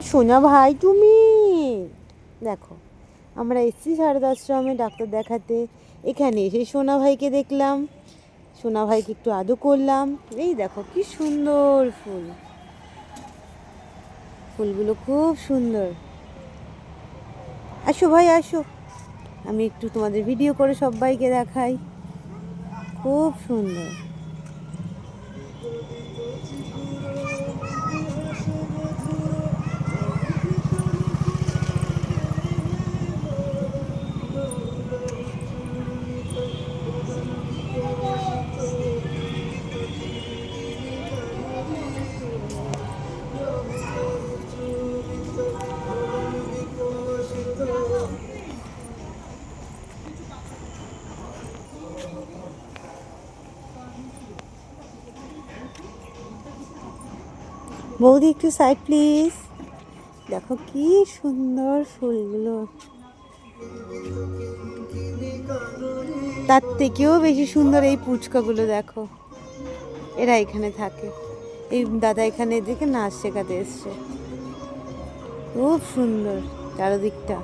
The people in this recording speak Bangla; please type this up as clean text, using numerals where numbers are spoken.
সোনা ভাই তুমি দেখো, আমরা এসেছি শারদ আশ্রমে ডাক্তার দেখাতে। এখানে এসে সোনা ভাইকে দেখলাম, সোনা ভাইকে একটু আদর করলাম। এই দেখো কি সুন্দর ফুল, ফুলগুলো খুব সুন্দর। আসো ভাই আসো, আমি একটু তোমাদের ভিডিও করে সবাইকে দেখাই। খুব সুন্দর। বৌদি একটু সাইড প্লিজ। দেখো কি সুন্দর ফুলগুলো, তার থেকেও বেশি সুন্দর এই পুচকাগুলো। দেখো এরা এখানে থাকে, এই দাদা এখানে দেখে নাচ শেখাতে এসছে। খুব সুন্দর চারদিকটা।